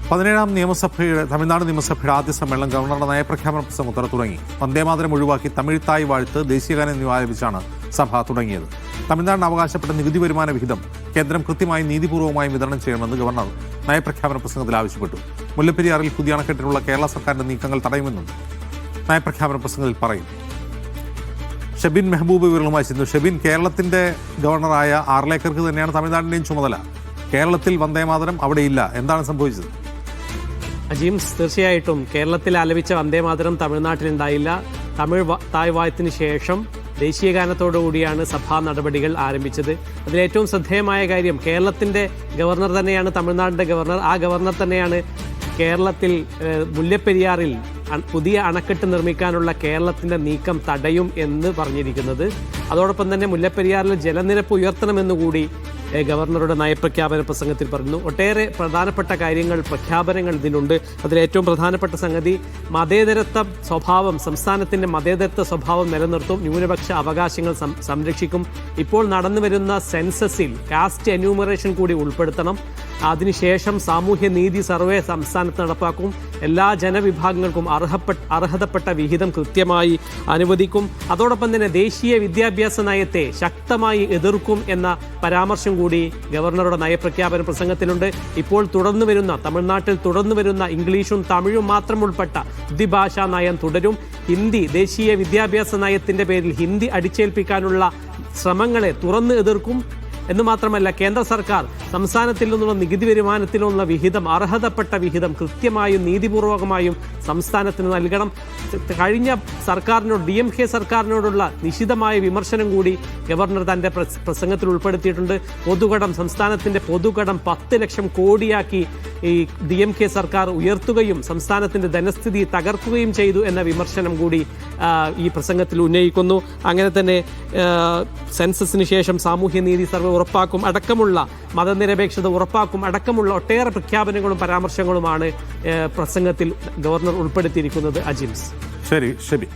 തമിഴ്നാട് നിയമസഭയുടെ ആദ്യ സമ്മേളനം ഗവർണറുടെ നയപ്രഖ്യാപന പ്രസംഗത്തോടെ തുടങ്ങി. വന്ദേമാതരം ഒഴിവാക്കി തമിഴ് തായ് വാഴ്ത്ത്, ദേശീയഗാനം എന്നിവ ആലപിച്ചാണ് സഭ തുടങ്ങിയത്. തമിഴ്നാടിന് അവകാശപ്പെട്ട നികുതി വരുമാന വിഹിതം കേന്ദ്രം കൃത്യമായി നീതിപൂർവ്വമായും വിതരണം ചെയ്യണമെന്ന് ഗവർണർ നയപ്രഖ്യാപന പ്രസംഗത്തിൽ ആവശ്യപ്പെട്ടു. മുല്ലപ്പെരിയാറിൽ പുതിയ അണക്കെട്ടിനുള്ള കേരള സർക്കാരിന്റെ നീക്കങ്ങൾ തടയുമെന്നും നയപ്രഖ്യാപന പ്രസംഗത്തിൽ പറയും. ഷെബിൻ മെഹബൂബ് വിവരങ്ങളുമായി ചെന്നു. ഷെബിൻ, കേരളത്തിന്റെ ഗവർണറായ ആർലേക്കർക്ക് തന്നെയാണ് തമിഴ്നാടിന്റെയും ചുമതല. കേരളത്തിൽ വന്ദേമാതരം അവിടെയില്ല, എന്താണ് സംഭവിച്ചത്? അജീംസ്, തീർച്ചയായിട്ടും കേരളത്തിൽ ആലപിച്ച വന്ദേമാതരം തമിഴ്നാട്ടിലുണ്ടായില്ല. തമിഴ് തായ് വാഴ്ത്തിന് ശേഷം ദേശീയഗാനത്തോടുകൂടിയാണ് സഭാ നടപടികൾ ആരംഭിച്ചത്. അതിലേറ്റവും ശ്രദ്ധേയമായ കാര്യം, കേരളത്തിൻ്റെ ഗവർണർ തന്നെയാണ് തമിഴ്നാടിൻ്റെ ഗവർണർ. ആ ഗവർണർ തന്നെയാണ് കേരളത്തിൽ മുല്ലപ്പെരിയാറിൽ പുതിയ അണക്കെട്ട് നിർമ്മിക്കാനുള്ള കേരളത്തിൻ്റെ നീക്കം തടയും എന്ന് പറഞ്ഞിരിക്കുന്നത്. അതോടൊപ്പം തന്നെ മുല്ലപ്പെരിയാറിൽ ജലനിരപ്പ് ഉയർത്തണമെന്നുകൂടി ഗവർണറുടെ നയപ്രഖ്യാപന പ്രസംഗത്തിൽ പറഞ്ഞു. ഒട്ടേറെ പ്രധാനപ്പെട്ട കാര്യങ്ങൾ, പ്രഖ്യാപനങ്ങൾ ഇതിലുണ്ട്. അതിലേറ്റവും പ്രധാനപ്പെട്ട സംഗതി, മതേതരത്വ സ്വഭാവം, സംസ്ഥാനത്തിൻ്റെ മതേതരത്വ സ്വഭാവം നിലനിർത്തും, ന്യൂനപക്ഷ അവകാശങ്ങൾ സംരക്ഷിക്കും. ഇപ്പോൾ നടന്നു വരുന്ന സെൻസസിൽ കാസ്റ്റ് എന്യൂമറേഷൻ കൂടി ഉൾപ്പെടുത്തണം. അതിനുശേഷം സാമൂഹ്യ നീതി സർവേ സംസ്ഥാനത്ത് നടപ്പാക്കും. എല്ലാ ജനവിഭാഗങ്ങൾക്കും അർഹതപ്പെട്ട വിഹിതം കൃത്യമായി അനുവദിക്കും. അതോടൊപ്പം തന്നെ ദേശീയ വിദ്യാഭ്യാസ നയത്തെ ശക്തമായി എതിർക്കും എന്ന പരാമർശം കൂടി ഗവർണറുടെ നയപ്രഖ്യാപന പ്രസംഗത്തിലുണ്ട്. ഇപ്പോൾ തമിഴ്നാട്ടിൽ തുടർന്നു വരുന്ന ഇംഗ്ലീഷും തമിഴും മാത്രം ഉൾപ്പെട്ട ദ്വിഭാഷാ നയം തുടരും. ഹിന്ദി, ദേശീയ വിദ്യാഭ്യാസ നയത്തിൻ്റെ പേരിൽ ഹിന്ദി അടിച്ചേൽപ്പിക്കാനുള്ള ശ്രമങ്ങളെ തുറന്ന് എതിർക്കും എന്ന് മാത്രമല്ല, കേന്ദ്ര സർക്കാർ സംസ്ഥാനത്തിൽ നിന്നുള്ള നികുതി വരുമാനത്തിൽ നിന്നുള്ള വിഹിതം, അർഹതപ്പെട്ട വിഹിതം കൃത്യമായും നീതിപൂർവകമായും സംസ്ഥാനത്തിന് നൽകണം. കഴിഞ്ഞ സർക്കാരിനോട്, DMK സർക്കാരിനോടുള്ള നിശിതമായ വിമർശനം കൂടി ഗവർണർ തൻ്റെ പ്രസംഗത്തിൽ ഉൾപ്പെടുത്തിയിട്ടുണ്ട്. സംസ്ഥാനത്തിൻ്റെ പൊതുകടം 10 ലക്ഷം കോടിയാക്കി ഈ DMK സർക്കാർ ഉയർത്തുകയും സംസ്ഥാനത്തിൻ്റെ ധനസ്ഥിതി തകർക്കുകയും ചെയ്തു എന്ന വിമർശനം കൂടി ഈ പ്രസംഗത്തിൽ ഉന്നയിക്കുന്നു. അങ്ങനെ തന്നെ സെൻസസിന് ശേഷം സാമൂഹ്യനീതി സർവേ ഉറപ്പാക്കും അടക്കമുള്ള, മതനിരപേക്ഷത ഉറപ്പാക്കും അടക്കമുള്ള ഒട്ടേറെ പ്രഖ്യാപനങ്ങളും പരാമർശങ്ങളുമാണ് പ്രസംഗത്തിൽ ഗവർണർ ഉൾപ്പെടുത്തിയിരിക്കുന്നത്. അജിംസ്, ശരി ഷെബി.